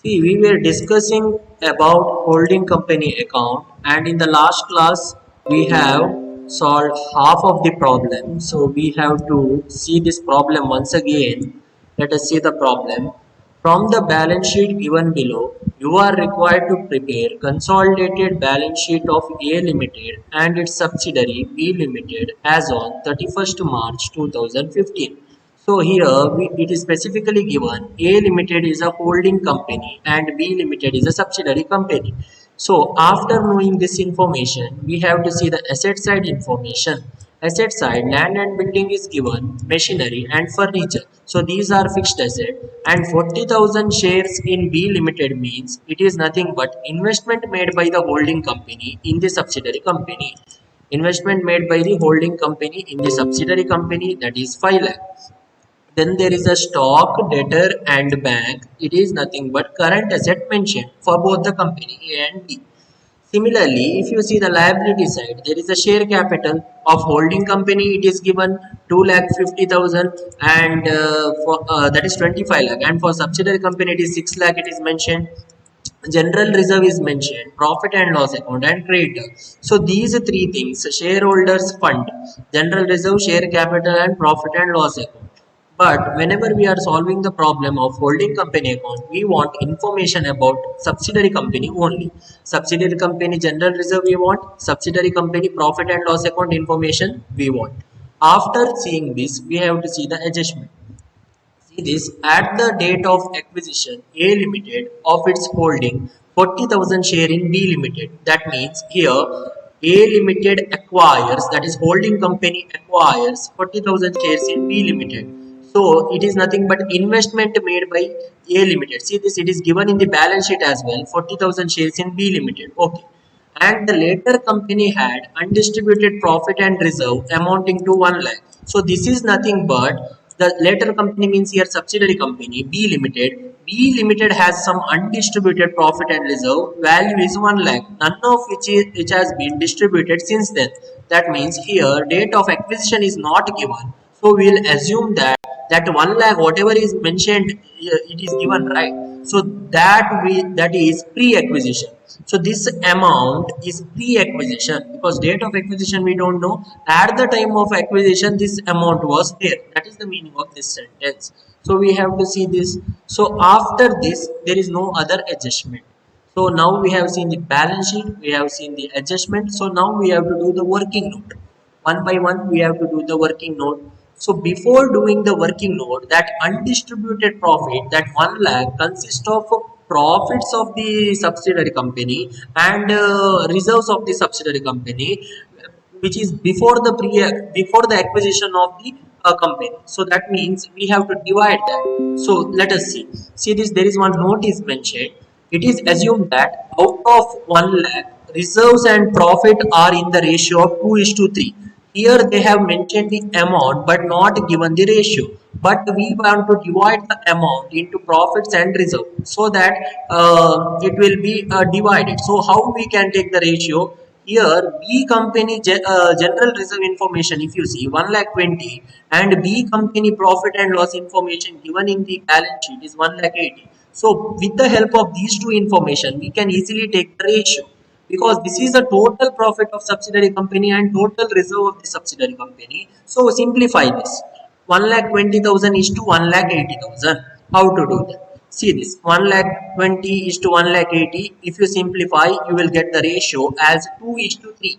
See, we were discussing about holding company account, and in the last class, we have solved half of the problem. So, we have to see this problem once again. Let us see the problem. From the balance sheet given below, you are required to prepare consolidated balance sheet of A Limited and its subsidiary B Limited as on 31st March 2015. So here it is specifically given A Limited is a holding company and B Limited is a subsidiary company. So after knowing this information, we have to see the asset side information. Asset side, land and building is given, machinery and furniture. So these are fixed asset, and 40,000 shares in B Limited means it is nothing but investment made by the holding company in the subsidiary company. Investment made by the holding company in the subsidiary company, that is 5 lakh. Then there is a stock, debtor and bank. It is nothing but current asset mentioned for both the company A and B. Similarly, if you see the liability side, there is a share capital of holding company. It is given 2,50,000 and for that is 25 lakh, and for subsidiary company it is 6 lakh. It is mentioned. General reserve is mentioned, profit and loss account and creditor. So these three things: shareholders fund, general reserve, share capital and profit and loss account. But whenever we are solving the problem of holding company account, we want information about subsidiary company only. Subsidiary company general reserve we want, subsidiary company profit and loss account information we want. After seeing this, we have to see the adjustment. See this, at the date of acquisition, A Limited of its holding 40,000 share in B Limited. That means here A Limited acquires, that is holding company acquires 40,000 shares in B Limited. So it is nothing but investment made by A Limited. See this, it is given in the balance sheet as well, 40,000 shares in B Limited. Okay. And the later company had undistributed profit and reserve amounting to 1 lakh. So this is nothing but the later company means here subsidiary company B Limited. B Limited has some undistributed profit and reserve, value is 1 lakh, none of which has been distributed since then. That means here date of acquisition is not given. So we will assume that 1 lakh whatever is mentioned it is given, right? So that is pre-acquisition. So this amount is pre-acquisition, because date of acquisition we don't know. At the time of acquisition this amount was there. That is the meaning of this sentence. So we have to see this. So after this there is no other adjustment. So now we have seen the balance sheet, we have seen the adjustment. So now we have to do the working note. One by one we have to do the working note. So before doing the working note, that undistributed profit, that 1 lakh consists of profits of the subsidiary company and reserves of the subsidiary company, which is before the acquisition of the company. So that means we have to divide that. So let us see this, there is one note is mentioned. It is assumed that out of 1 lakh, reserves and profit are in the ratio of 2 is to 3. Here they have mentioned the amount but not given the ratio. But we want to divide the amount into profits and reserve, so that it will be divided. So how we can take the ratio? Here B company general reserve information, if you see 1 lakh 20, and B company profit and loss information given in the balance sheet is 1 lakh 80. So with the help of these two information we can easily take the ratio, because this is the total profit of subsidiary company and total reserve of the subsidiary company. So simplify this. 1,20,000 is to 1,80,000. How to do that? See this, 1,20,000 is to 1,80,000. If you simplify, you will get the ratio as 2 is to 3.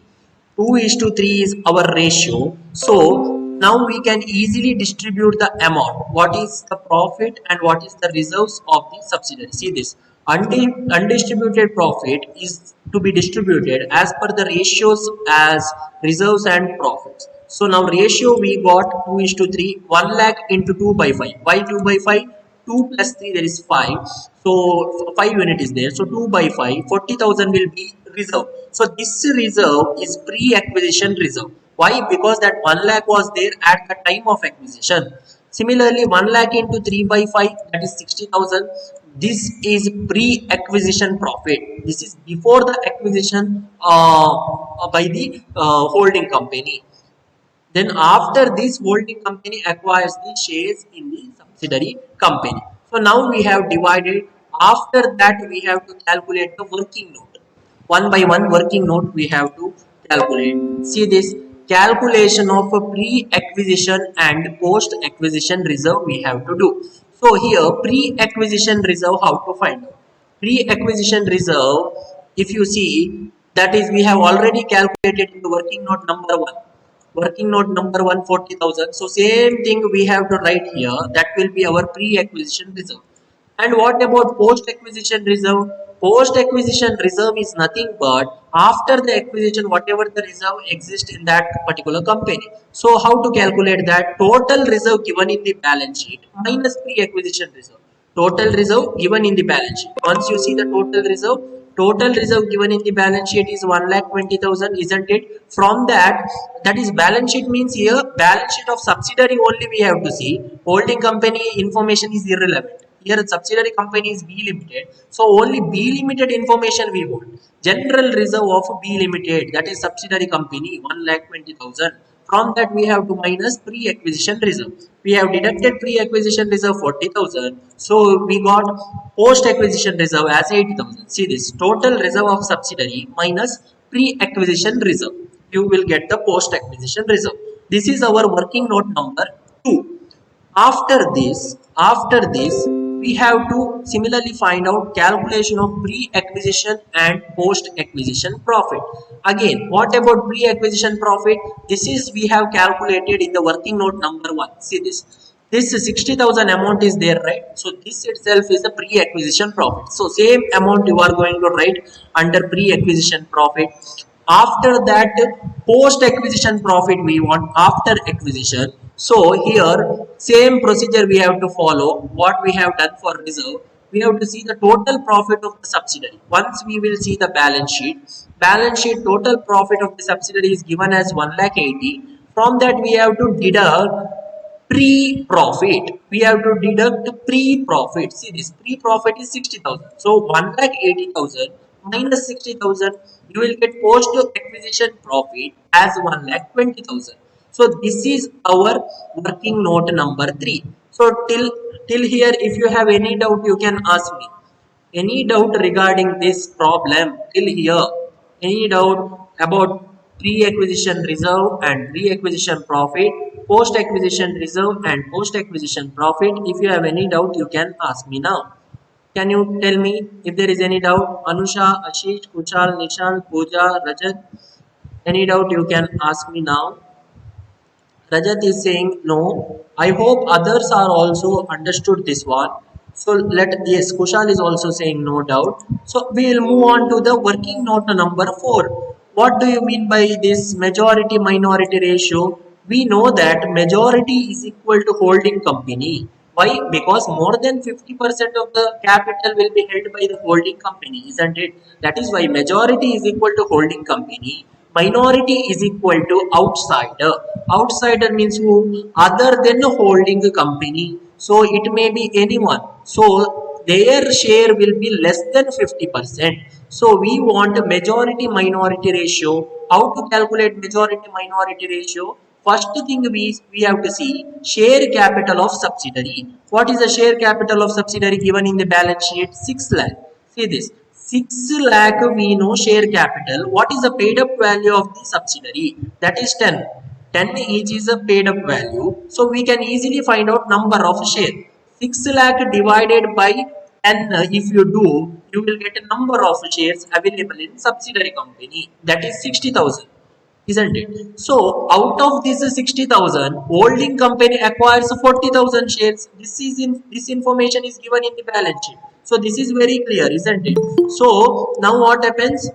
2 is to 3 is our ratio. So now we can easily distribute the amount. What is the profit and what is the reserves of the subsidiary? See this. Undistributed profit is to be distributed as per the ratios as reserves and profits. So now ratio we got 2 is to 3, 1 lakh into 2 by 5. Why 2 by 5? 2 plus 3 there is 5. So 5 unit is there. So 2 by 5, 40,000 will be reserve. So this reserve is pre-acquisition reserve. Why? Because that 1 lakh was there at the time of acquisition. Similarly, 1 lakh into 3 by 5, that is 60,000. This is pre-acquisition profit. This is before the acquisition by the holding company. Then after this, holding company acquires the shares in the subsidiary company. So now we have divided After that we have to calculate the working note. One by one working note we have to calculate. See this calculation of a pre-acquisition and post-acquisition reserve we have to do. So here pre-acquisition reserve, how to find out? Pre-acquisition reserve, if you see, that is we have already calculated in the working note number 1. Working note number 1 40,000. So same thing we have to write here. That will be our pre-acquisition reserve. And what about post-acquisition reserve? Post-acquisition reserve is nothing but after the acquisition, whatever the reserve exists in that particular company. So how to calculate that? Total reserve given in the balance sheet minus pre-acquisition reserve. Total reserve given in the balance sheet. Once you see the total reserve given in the balance sheet is 1,20,000, isn't it? From that, that is balance sheet means here balance sheet of subsidiary only we have to see. Holding company information is irrelevant. Here subsidiary company is B Limited. So only B Limited information we want. General reserve of B Limited, that is subsidiary company, 1,20,000. From that we have to minus pre-acquisition reserve. We have deducted pre-acquisition reserve 40,000. So we got post-acquisition reserve as 80,000. See this total reserve of subsidiary minus pre-acquisition reserve. You will get the post-acquisition reserve. This is our working note number 2. After this, we have to similarly find out calculation of pre-acquisition and post-acquisition profit. Again, what about pre-acquisition profit? This is we have calculated in the working note number 1. See this. This 60,000 amount is there, right? So this itself is the pre-acquisition profit. So same amount you are going to write under pre-acquisition profit. After that, post-acquisition profit we want after acquisition. So here same procedure we have to follow. What we have done for reserve, we have to see the total profit of the subsidiary. Once we will see the balance sheet total profit of the subsidiary is given as 1,80,000. From that we have to deduct pre-profit. We have to deduct pre-profit. See this pre-profit is 60,000. So 1,80,000 minus 60,000, you will get post-acquisition profit as 1,20,000. So this is our working note number 3. So till here, if you have any doubt, you can ask me. Any doubt regarding this problem till here? Any doubt about pre-acquisition reserve and pre-acquisition profit, post-acquisition reserve and post-acquisition profit? If you have any doubt, you can ask me now. Can you tell me if there is any doubt? Anusha, Ashish, Kushal, Nishant, Pooja, Rajat. Any doubt you can ask me now. Rajat is saying no. I hope others are also understood this one. So yes, Kushal is also saying no doubt. So we will move on to the working note number 4. What do you mean by this majority minority ratio? We know that majority is equal to holding company. Why? Because more than 50% of the capital will be held by the holding company, isn't it? That is why majority is equal to holding company. Minority is equal to outsider. Outsider means who? Other than the holding company. So it may be anyone. So their share will be less than 50%. So we want a majority minority ratio. How to calculate majority minority ratio? First thing we have to see share capital of subsidiary. What is the share capital of subsidiary given in the balance sheet? 6 lakh. See this. 6 lakh we know share capital. What is the paid up value of the subsidiary? That is 10. 10 each is a paid up value. So we can easily find out number of share. 6 lakh divided by 10 if you do, you will get a number of shares available in subsidiary company. That is 60,000. Isn't it? So out of this 60,000, holding company acquires 40,000 shares. This information is given in the balance sheet. So this is very clear, isn't it? So now what happens?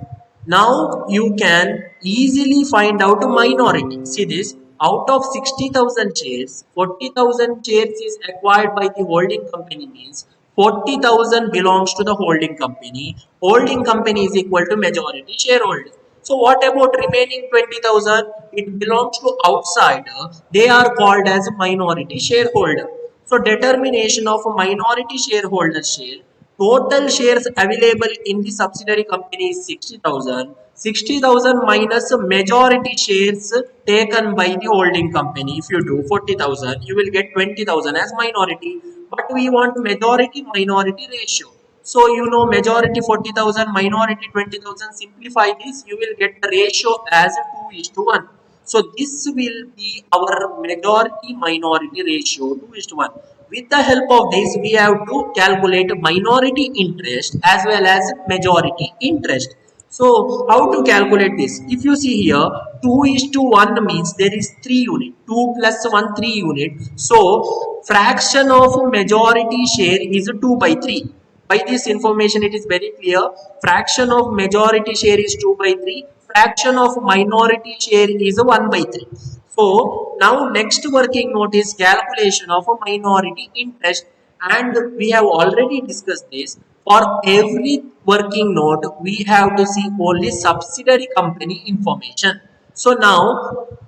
Now you can easily find out a minority. See this, out of 60,000 shares, 40,000 shares is acquired by the holding company, means 40,000 belongs to the holding company. Holding company is equal to majority shareholder. So what about remaining 20,000? It belongs to outsider. They are called as minority shareholder. So determination of a minority shareholder share. Total shares available in the subsidiary company is 60,000. 60,000 minus majority shares taken by the holding company. If you do 40,000, you will get 20,000 as minority. But we want majority minority ratio. So you know majority 40,000, minority 20,000. Simplify this, you will get the ratio as 2:1. So this will be our majority minority ratio 2:1. With the help of this, we have to calculate minority interest as well as majority interest. So how to calculate this? If you see here, 2:1 means there is 3 unit. 2 plus 1, 3 unit. So fraction of majority share is 2 by 3. By this information, it is very clear. Fraction of majority share is 2 by 3. Fraction of minority share is 1 by 3. So now next working note is calculation of a minority interest, and we have already discussed this. For every working note we have to see only subsidiary company information. So now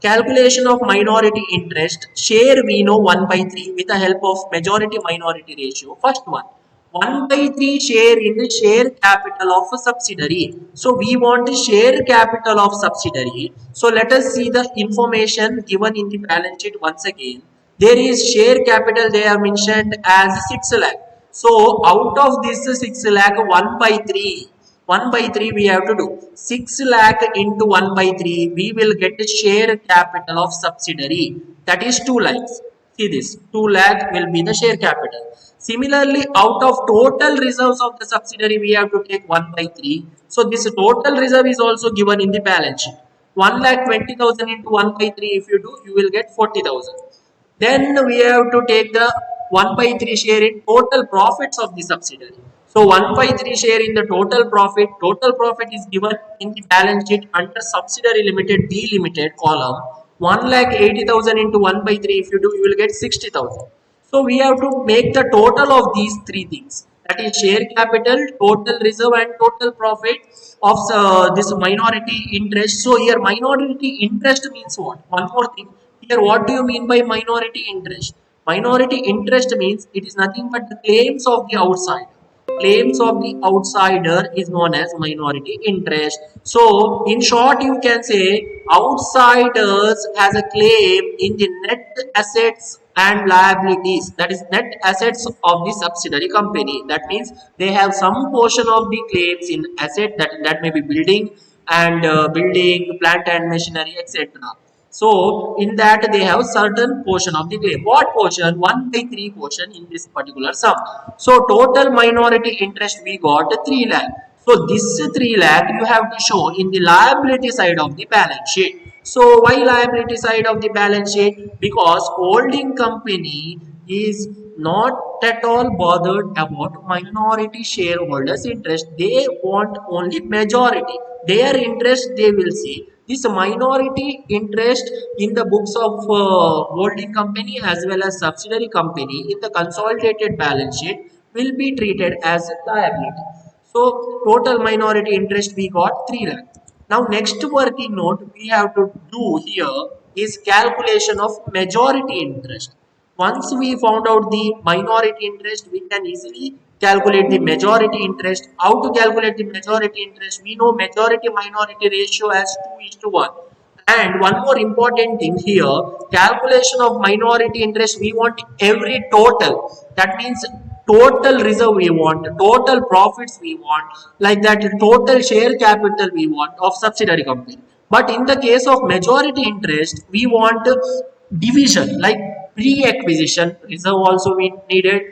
calculation of minority interest share we know 1 by 3 with the help of majority minority ratio. First one, 1 by 3 share in the share capital of a subsidiary. So we want the share capital of subsidiary. So let us see the information given in the balance sheet once again. There is share capital, they are mentioned as 6 lakh. So out of this 6 lakh, 1 by 3. 1 by 3 we have to do. 6 lakh into 1 by 3, we will get the share capital of subsidiary. That is 2 lakhs. See this, 2 lakh will be the share capital. Similarly, out of total reserves of the subsidiary, we have to take 1 by 3. So this total reserve is also given in the balance sheet. 1,20,000 into 1 by 3, if you do, you will get 40,000. Then we have to take the 1 by 3 share in total profits of the subsidiary. So 1 by 3 share in the total profit. Total profit is given in the balance sheet under subsidiary limited B limited column. 1,80,000 into 1 by 3, if you do, you will get 60,000. So we have to make the total of these three things. That is share capital, total reserve and total profit of this minority interest. So here minority interest means what? One more thing. Here what do you mean by minority interest? Minority interest means it is nothing but the claims of the outside. Claims of the outsider is known as minority interest. So in short you can say outsiders has a claim in the net assets and liabilities, that is net assets of the subsidiary company. That means they have some portion of the claims in asset, that may be building and building plant and machinery, etc. So in that they have certain portion of the claim. What portion? 1 by 3 portion in this particular sum. So total minority interest we got 3 lakh. So this 3 lakh you have to show in the liability side of the balance sheet. So why liability side of the balance sheet? Because holding company is not at all bothered about minority shareholders interest. They want only majority. Their interest they will see. This minority interest in the books of holding company as well as subsidiary company in the consolidated balance sheet will be treated as liability. So total minority interest we got 3 lakh. Now next working note we have to do here is calculation of majority interest. Once we found out the minority interest, we can easily calculate the majority interest. How to calculate the majority interest? We know majority minority ratio as 2:1. And one more important thing here, calculation of minority interest, we want every total. That means total reserve we want, total profits we want, like that total share capital we want of subsidiary company. But in the case of majority interest, we want division, like pre-acquisition reserve also we needed,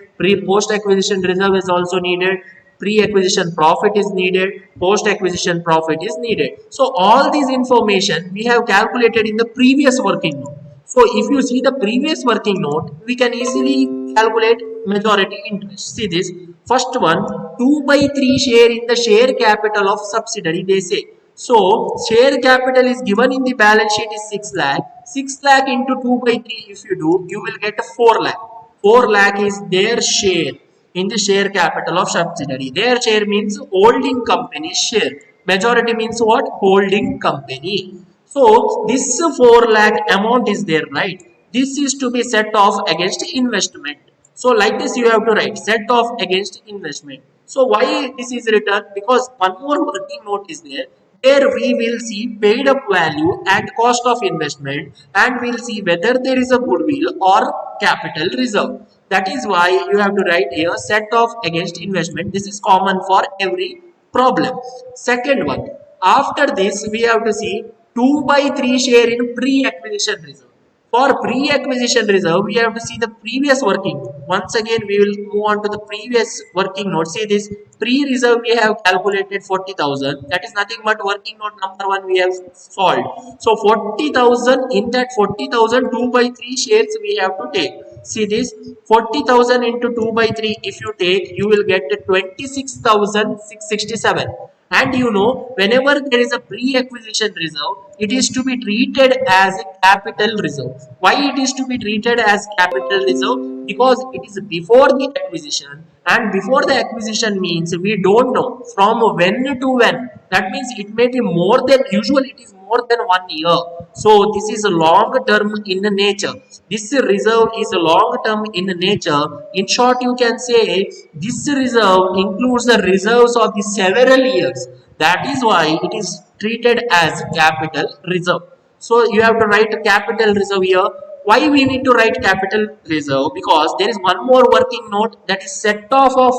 post-acquisition reserve is also needed, pre-acquisition profit is needed, post-acquisition profit is needed. So all these information we have calculated in the previous working note. So if you see the previous working note, we can easily calculate majority interest. See this, first one, 2 by 3 share in the share capital of subsidiary, they say. So share capital is given in the balance sheet is 6 lakh. 6 lakh into 2 by 3 if you do, you will get 4 lakh. 4 lakh is their share in the share capital of subsidiary. Their share means holding company share. Majority means what? Holding company. So this 4 lakh amount is there, right? This is to be set off against investment. So like this you have to write set off against investment. So why this is written? Because one more working note is there. There we will see paid up value and cost of investment, and we'll see whether there is a goodwill or capital reserve. That is why you have to write here set off against investment. This is common for every problem. Second one, after this we have to see 2 by 3 share in pre-acquisition reserve. For pre-acquisition reserve, we have to see the previous working note. Once again, we will move on to the previous working note. See this pre-reserve we have calculated 40,000. That is nothing but working note number 1 we have solved. So 40,000, in that 40,000 2 by 3 shares we have to take. See this 40,000 into 2 by 3 if you take, you will get 26,667. And you know, whenever there is a pre-acquisition reserve, it is to be treated as a capital reserve. Why it is to be treated as capital reserve? Because it is before the acquisition, and before the acquisition means we don't know from when to when. That means it may be more than, usually it is more than 1 year. So this is a long term in nature. This reserve is a long term in nature. In short, you can say this reserve includes the reserves of the several years. That is why it is treated as capital reserve. So you have to write capital reserve here. Why we need to write capital reserve? Because there is one more working note, that is set off of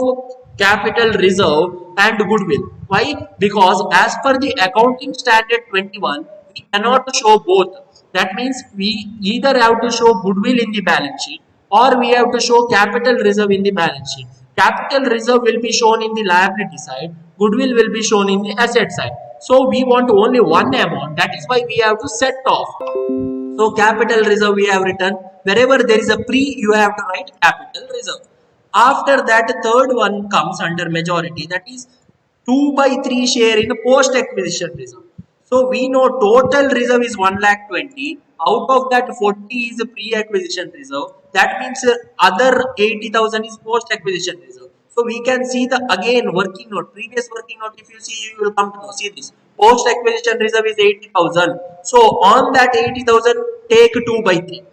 capital reserve and goodwill. Why? Because as per the accounting standard 21, we cannot show both. That means we either have to show goodwill in the balance sheet or we have to show capital reserve in the balance sheet. Capital reserve will be shown in the liability side, goodwill will be shown in the asset side. So we want only one amount. That is why we have to set off. So capital reserve we have written. Wherever there is a pre, you have to write capital reserve. After that, third one comes under majority, that is 2 by 3 share in post acquisition reserve. So we know total reserve is 1,20,000. Out of that 40 is pre acquisition reserve. That means other 80,000 is post acquisition reserve. So we can see the again working note, previous working note. If you see, you will come to know. See this post acquisition reserve is 80,000. So on that 80,000, take 2 by 3.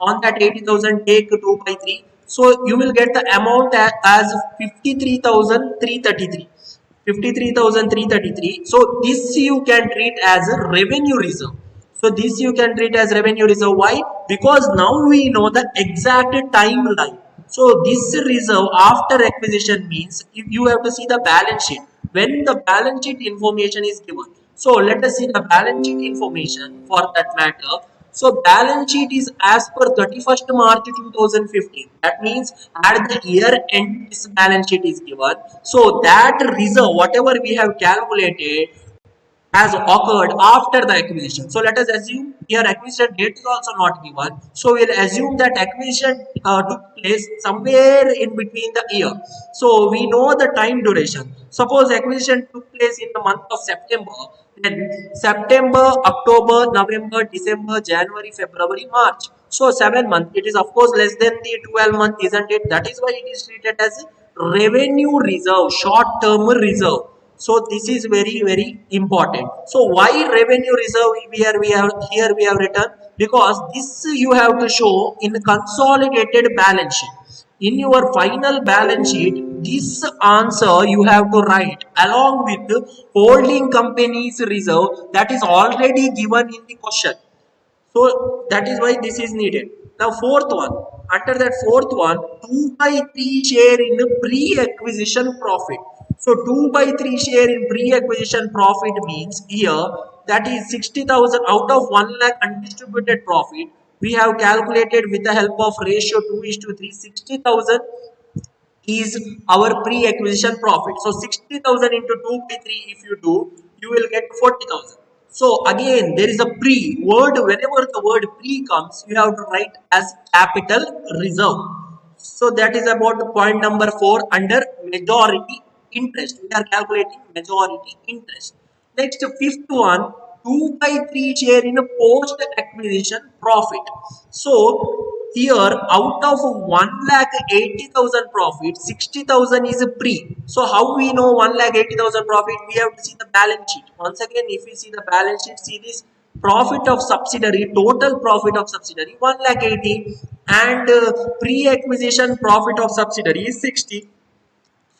On that 80,000, take 2 by 3. So you will get the amount as 53,333. 53,333. So this you can treat as a revenue reserve. So this you can treat as revenue reserve. Why? Because now we know the exact timeline. So this reserve after acquisition means if you have to see the balance sheet. When the balance sheet information is given. So let us see the balance sheet information for that matter. So balance sheet is as per 31st March 2015. That means at the year end this balance sheet is given. So that reserve, whatever we have calculated, has occurred after the acquisition. So let us assume here acquisition date is also not given. So we'll assume that acquisition took place somewhere in between the year. So we know the time duration. Suppose acquisition took place in the month of September. Then September, October, November, December, January, February, March. So 7 months. It is of course less than the 12 months, isn't it? That is why it is treated as revenue reserve, short-term reserve. So this is very important. So why revenue reserve here we have written? Because this you have to show in consolidated balance sheet. In your final balance sheet, this answer you have to write along with holding company's reserve that is already given in the question. So that is why this is needed. Now fourth one, under that fourth one, 2 by 3 share in pre-acquisition profit. So 2 by 3 share in pre-acquisition profit means here that is 60,000 out of 1 lakh undistributed profit. We have calculated with the help of ratio 2:3, 60,000 is our pre-acquisition profit. So 60,000 into 2 by 3 if you do, you will get 40,000. So again, there is a pre word. Whenever the word pre comes, you have to write as capital reserve. So that is about point number 4 under majority interest. We are calculating majority interest. Next, fifth one, 2 by 3 share in a post acquisition profit. So here out of 1,80,000 profit, 60,000 is a pre. So how we know 1,80,000 profit? We have to see the balance sheet. Once again, if we see the balance sheet, see this profit of subsidiary, total profit of subsidiary 1,80,000 and pre-acquisition profit of subsidiary is 60.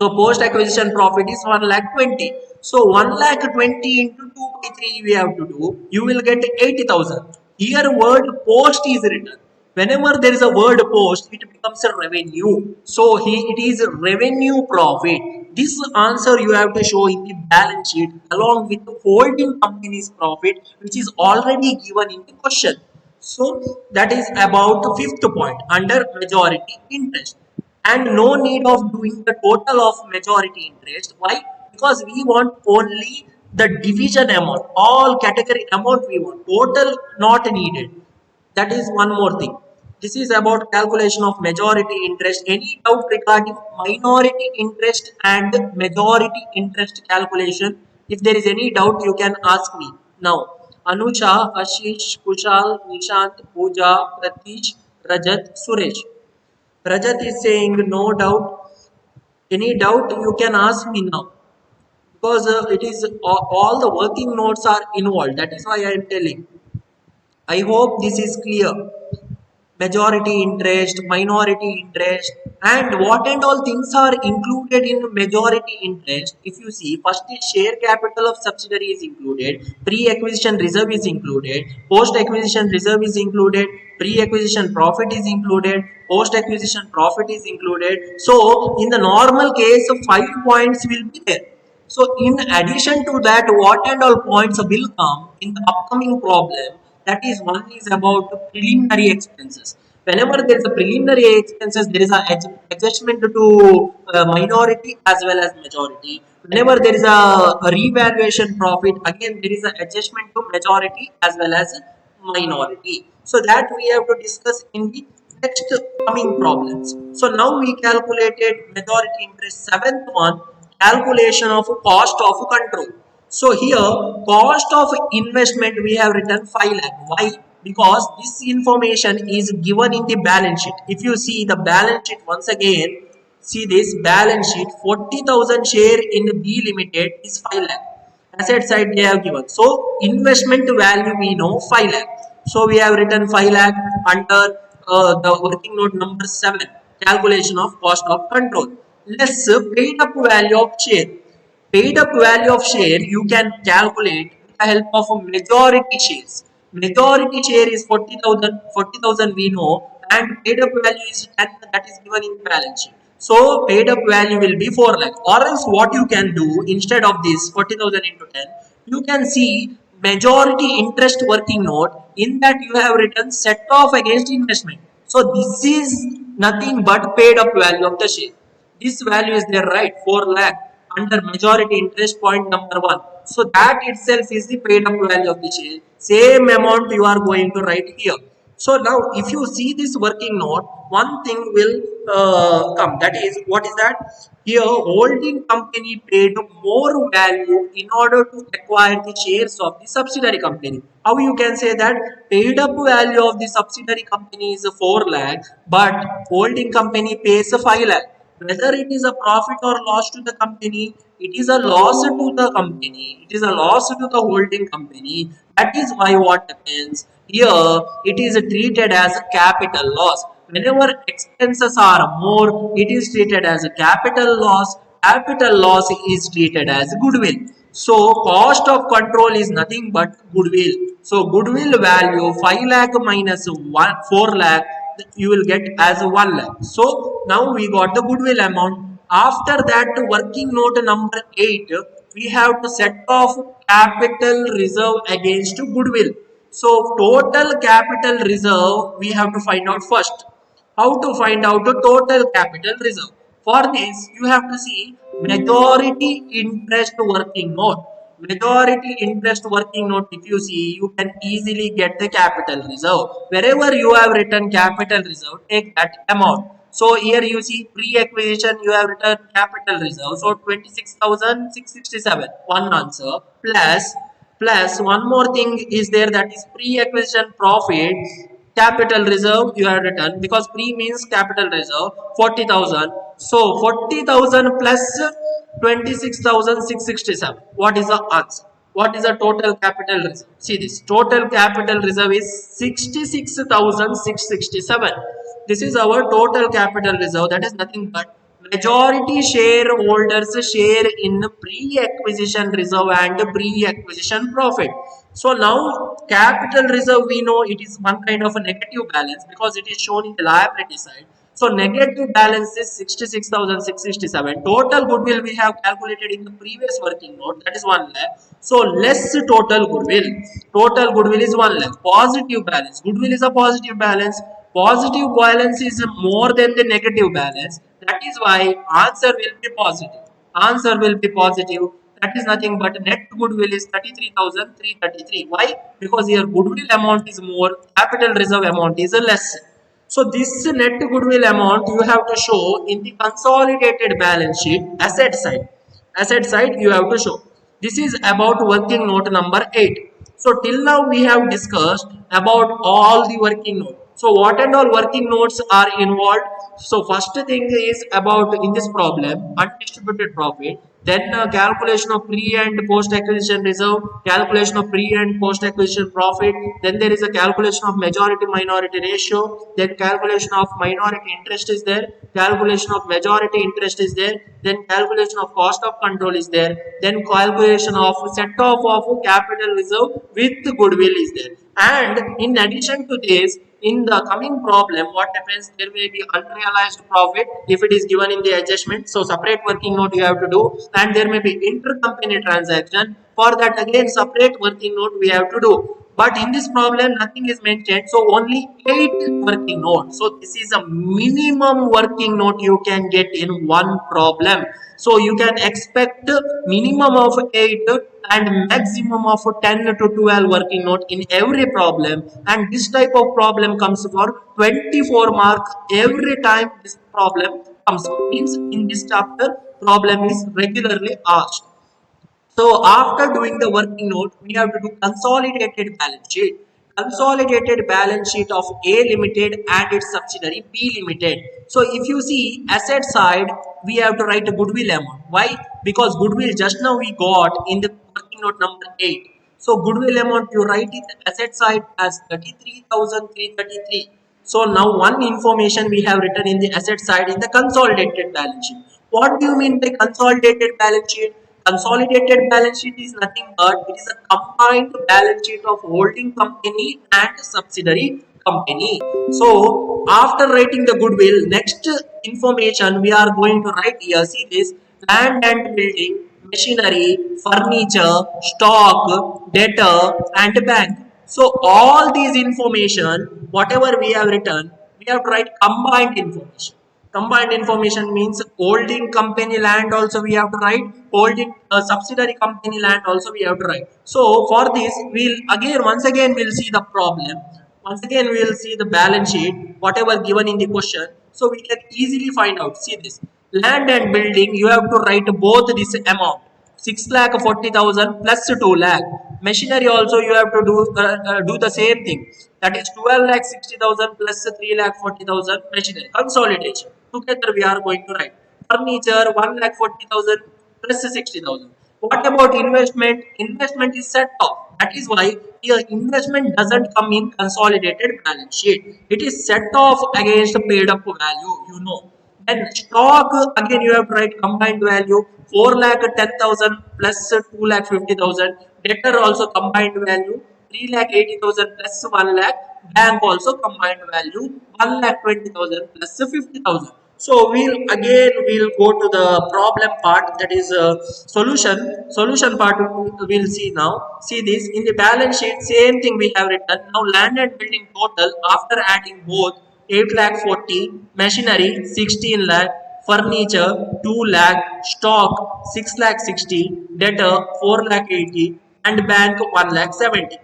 So post acquisition profit is 1,20,000. So 1,20,000 into 2 by 3 we have to do. You will get 80,000. Here word post is written. Whenever there is a word post, it becomes a revenue. So it is revenue profit. This answer you have to show in the balance sheet along with the holding company's profit, which is already given in the question. So that is about the fifth point under majority interest. And no need of doing the total of majority interest. Why? Because we want only the division amount, all category amount we want, total not needed. That is one more thing. This is about calculation of majority interest. Any doubt regarding minority interest and majority interest calculation? If there is any doubt, you can ask me now. Anusha, Ashish, Kushal, Nishant, Pooja, Pratish, Rajat, Suresh. Rajat is saying no doubt. Any doubt, you can ask me now, because it is all the working notes are involved. That is why I am telling. I hope this is clear. Majority interest, minority interest, and what and all things are included in majority interest. If you see, first is share capital of subsidiary is included, pre-acquisition reserve is included, post-acquisition reserve is included, pre-acquisition profit is included, post-acquisition profit is included. So in the normal case, 5 points will be there. So in addition to that, what and all points will come in the upcoming problem. That is, one is about preliminary expenses. Whenever there is a preliminary expenses, there is a adjustment to minority as well as majority. Whenever there is a revaluation profit, again there is an adjustment to majority as well as minority. So that we have to discuss in the next coming problems. So now we calculated majority interest. Seventh one, calculation of cost of control. So here cost of investment we have written 5 lakh. Why? Because this information is given in the balance sheet. If you see the balance sheet once again, see this balance sheet, 40,000 share in B Limited is 5 lakh. Asset side they have given. So investment value we know 5 lakh. So we have written 5 lakh under the working note number 7, calculation of cost of control. Less paid up value of share. Paid up value of share you can calculate with the help of majority shares. Majority share is 40,000. 40,000 we know, and paid up value is 10, that is given in the balance sheet. So paid up value will be 4 lakh. Or else what you can do, instead of this 40,000 into 10, you can see majority interest working note. In that you have written set off against investment. So this is nothing but paid up value of the share. This value is there, right? 4 lakh under majority interest point number 1. So that itself is the paid up value of the share. Same amount you are going to write here. So now if you see this working note, one thing will come. That is, what is that? Here holding company paid more value in order to acquire the shares of the subsidiary company. How you can say that? Paid up value of the subsidiary company is 4 lakh, but holding company pays 5 lakh. Whether it is a profit or loss to the company, it is a loss to the company. It is a loss to the holding company. That is why what happens here, it is treated as a capital loss. Whenever expenses are more, it is treated as a capital loss. Capital loss is treated as goodwill. So cost of control is nothing but goodwill. So goodwill value 5 lakh minus 4 lakh, you will get as 1 lakh. So now we got the goodwill amount. After that, working note number 8, we have to set off capital reserve against goodwill. So total capital reserve we have to find out first. How to find out the total capital reserve? For this, you have to see majority interest working note. Majority interest working note, if you see, you can easily get the capital reserve. Wherever you have written capital reserve, take that amount. So here you see pre-acquisition, you have written capital reserve. So 26,667, one answer, plus one more thing is there, that is pre-acquisition profit. Capital reserve you have written, because pre means capital reserve, 40,000. So 40,000 plus 26,667. What is the answer? What is the total capital reserve? See this. Total capital reserve is 66,667. This is our total capital reserve. That is nothing but majority shareholders share in pre-acquisition reserve and pre-acquisition profit. So now capital reserve, we know it is one kind of a negative balance because it is shown in the liability side. So negative balance is 66,667. Total goodwill we have calculated in the previous working note, that is 1 lakh. So less total goodwill. Total goodwill is 1 lakh. Positive balance. Goodwill is a positive balance. Positive balance is more than the negative balance. That is why answer will be positive. Answer will be positive. That is nothing but net goodwill is 33,333. Why? Because here goodwill amount is more, capital reserve amount is less. So this net goodwill amount you have to show in the consolidated balance sheet asset side. Asset side you have to show. This is about working note number 8. So till now we have discussed about all the working notes. So what and all working notes are involved? So first thing is about in this problem undistributed profit, then calculation of pre and post acquisition reserve, calculation of pre and post acquisition profit, then there is a calculation of majority minority ratio, then calculation of minority interest is there, calculation of majority interest is there, then calculation of cost of control is there, then calculation of set off of capital reserve with goodwill is there. And in addition to this, in the coming problem, what happens, there may be unrealized profit if it is given in the adjustment. So separate working note you have to do, and there may be intercompany transaction. For that again separate working note we have to do. But in this problem nothing is mentioned, so only 8 working notes. So this is a minimum working note you can get in one problem. So you can expect minimum of 8 and maximum of 10 to 12 working note in every problem, and this type of problem comes for 24 mark every time this problem comes. Means in this chapter problem is regularly asked. So after doing the working note, we have to do consolidated balance sheet. Consolidated balance sheet of A Limited and its subsidiary B Limited. So if you see asset side, we have to write a goodwill amount. Why? Because goodwill just now we got in the working note number 8. So goodwill amount you write in the asset side as 33,333. So now one information we have written in the asset side in the consolidated balance sheet. What do you mean by consolidated balance sheet? Consolidated balance sheet is nothing but it is a combined balance sheet of holding company and subsidiary company. So after writing the goodwill, next information we are going to write here. See this: land and building, machinery, furniture, stock, debtor, and bank. So all these information, whatever we have written, we have to write combined information. Combined information means holding company land also we have to write, holding subsidiary company land also we have to write. So for this we'll again once again we'll see the problem. Once again we will see the balance sheet, whatever given in the question. So we can easily find out. See this: land and building, you have to write both this amount. 6,40,000 plus 2 lakh. Machinery also you have to do the same thing. That is 12,60,000 plus 3,40,000 machinery. Consolidation. Together we are going to write. Furniture 1,40,000 plus 60,000. What about investment? Investment is set off. That is why here investment doesn't come in consolidated balance sheet. It is set off against the paid up value, you know. Then stock, again you have to write combined value 4,10,000 plus 2,50,000. Debtor also combined value 3,80,000 plus 1 lakh. Bank also combined value 1,20,000 plus 50,000. So we'll go to the problem part, that is solution part we'll see now. See this: in the balance sheet same thing we have written. Now land and building total after adding both 8 lakh 40, machinery 16 lakh, furniture 2 lakh, stock 6 lakh 60, debtor 4 lakh 80, and bank 1 lakh 70.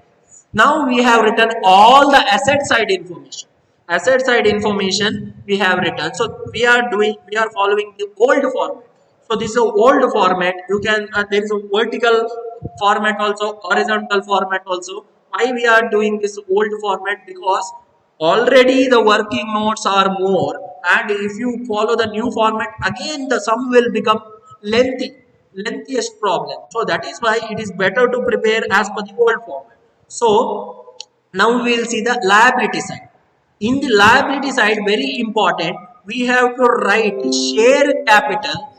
Now we have written all the asset side information. Asset side information we have written. So we are following the old format. So this is a old format. You can there is a vertical format also, horizontal format also. Why we are doing this old format? Because already the working notes are more, and if you follow the new format, again the sum will become lengthiest problem. So that is why it is better to prepare as per the old format. So now we will see the liability side. In the liability side, very important, we have to write share capital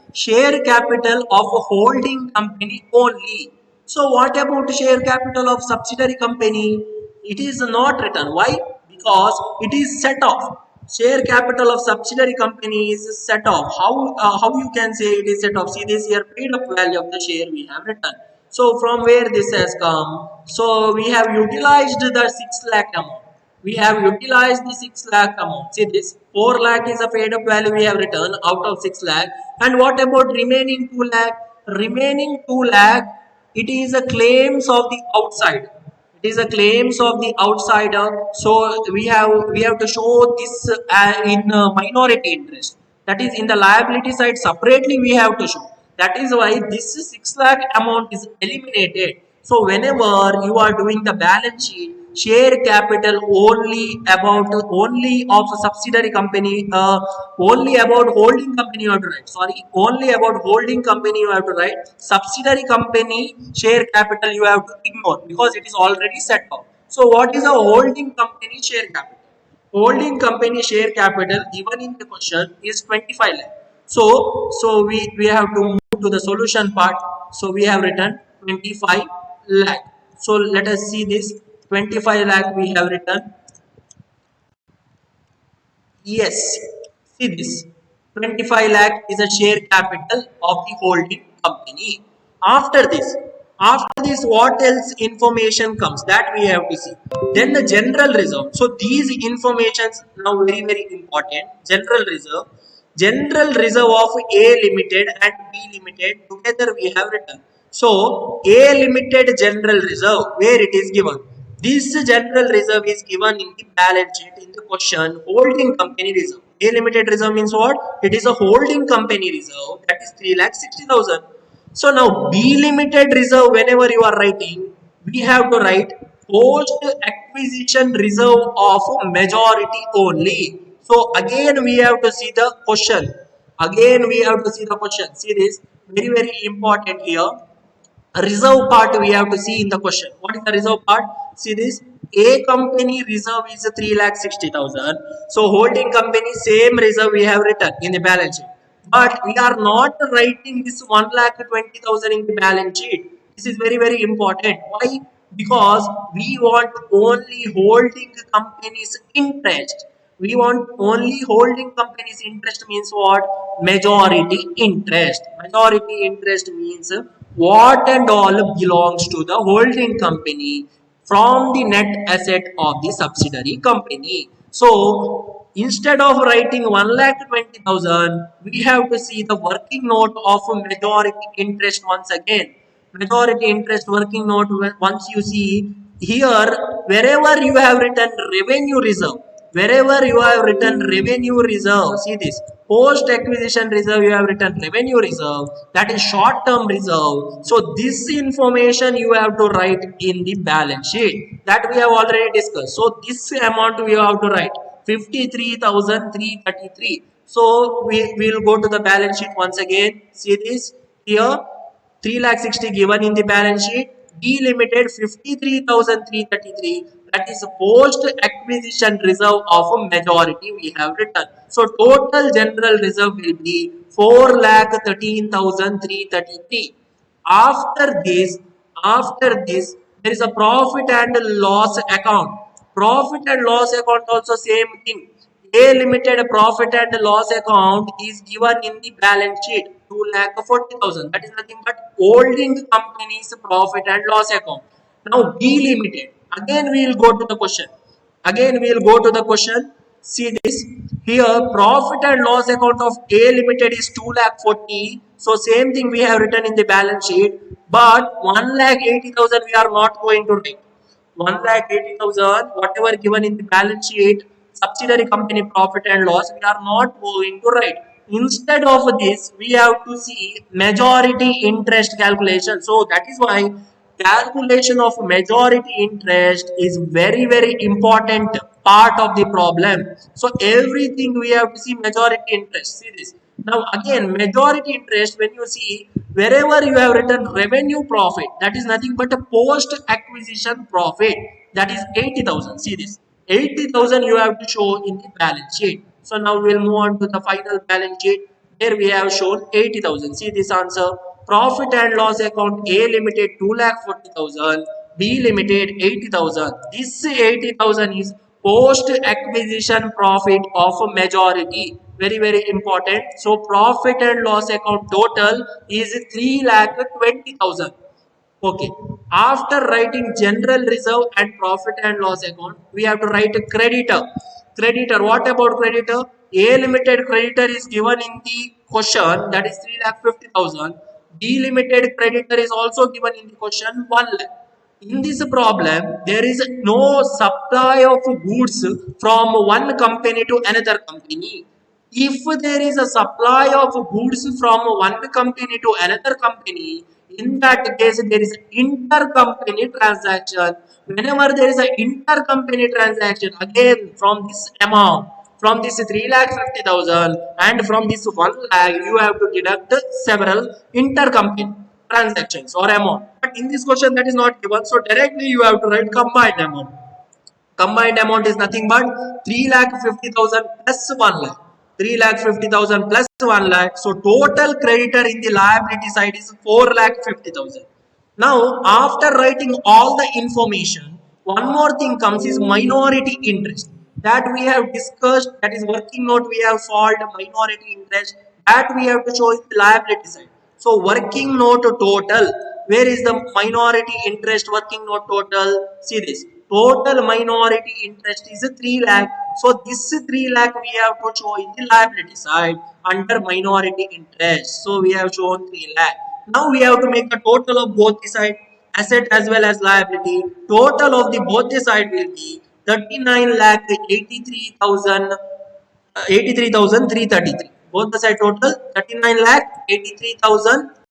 of a holding company only. So what about share capital of subsidiary company? It is not written. Why? Because it is set off. Share capital of subsidiary company is set off. How you can say it is set off? See this here, paid up value of the share we have written. So from where this has come? So we have utilized the 6 lakh amount. We have utilized the 6 lakh amount. See this 4 lakh is a paid up value we have written out of 6 lakh. And what about remaining 2 lakh? Remaining 2 lakh, it is a claims of the outside. It is a claims of the outsider. So we have to show this in minority interest. That is in the liability side separately we have to show. That is why this 6 lakh amount is eliminated. So whenever you are doing the balance sheet, share capital only of a subsidiary company, only about holding company you have to write. Sorry, only about holding company you have to write. Subsidiary company share capital you have to ignore because it is already set out. So what is a holding company share capital? Holding company share capital given in the question is 25 lakh. So we have to move to the solution part. So we have written 25 lakh. So let us see this 25 lakh we have written. Yes, see this 25 lakh is a share capital of the holding company. After this, what else information comes that we have to see? Then the general reserve. So these informations now very important. General reserve of A Limited and B Limited together we have written. So A Limited general reserve where it is given. This general reserve is given in the balance sheet in the question holding company reserve. A Limited reserve means what? It is a holding company reserve that is 3,60,000. So now B Limited reserve whenever you are writing, we have to write post acquisition reserve of majority only. So again we have to see the question. See this very important here. Reserve part we have to see in the question. What is the reserve part? See this A company reserve is 3,60,000. So holding company same reserve we have written in the balance sheet. But we are not writing this 1,20,000 in the balance sheet. This is very important. Why? Because we want only holding company's interest. We want only holding company's interest means what? Majority interest. Majority interest means what and all belongs to the holding company from the net asset of the subsidiary company. So instead of writing 1,20,000, we have to see the working note of majority interest once again. Majority interest working note, once you see here, wherever you have written revenue reserve, see this post acquisition reserve you have written revenue reserve, that is short term reserve. So this information you have to write in the balance sheet that we have already discussed. So this amount we have to write 53,333. So we will go to the balance sheet once again. See this here 3,60,000 given in the balance sheet. D Limited 53,333. That is post acquisition reserve of a majority we have written. So total general reserve will be 4,13,333. After this, there is a profit and loss account. Profit and loss account also same thing. A Limited profit and loss account is given in the balance sheet 2,40,000. That is nothing but holding company's profit and loss account. Now B Limited. Again we will go to the question. See this here profit and loss account of A Limited is 2,40,000. So same thing we have written in the balance sheet, but 1,80,000 we are not going to write. 1,80,000 whatever given in the balance sheet subsidiary company profit and loss we are not going to write. Instead of this we have to see majority interest calculation. So that is why calculation of majority interest is very important part of the problem. So everything we have to see majority interest. See this now again majority interest, when you see wherever you have written revenue profit, that is nothing but a post acquisition profit, that is 80,000. See this 80,000 you have to show in the balance sheet. So now we'll move on to the final balance sheet. Here we have shown 80,000. See this answer. Profit and loss account A limited 2,40,000, B limited 80,000. This 80,000 is post acquisition profit of a majority. Very very important. So profit and loss account total is 3,20,000. Okay. After writing general reserve and profit and loss account, we have to write a creditor. Creditor. What about creditor? A limited creditor is given in the question, that is 3,50,000. B limited creditor is also given in the question 1 lakh. In this problem, there is no supply of goods from one company to another company. If there is a supply of goods from one company to another company, in that case there is intercompany transaction. Whenever there is an intercompany transaction, again from this amount, from this 3,50,000 and from this 1 lakh, you have to deduct several intercompany transactions or amount. But in this question that is not given, so directly you have to write combined amount. Combined amount is nothing but 3,50,000 plus 1 lakh. 3,50,000 plus 1 lakh. So total creditor in the liability side is 4,50,000. Now after writing all the information, one more thing comes is minority interest. That we have discussed, that is working note we have solved minority interest, that we have to show in the liability side. So working note total, where is the minority interest working note total? See this. Total minority interest is 3 lakh. So this 3 lakh we have to show in the liability side under minority interest. So we have shown 3 lakh. Now we have to make a total of both the side, asset as well as liability. Total of the both the side will be 39 lakh 83,333. Both the side total 39 lakh 83,000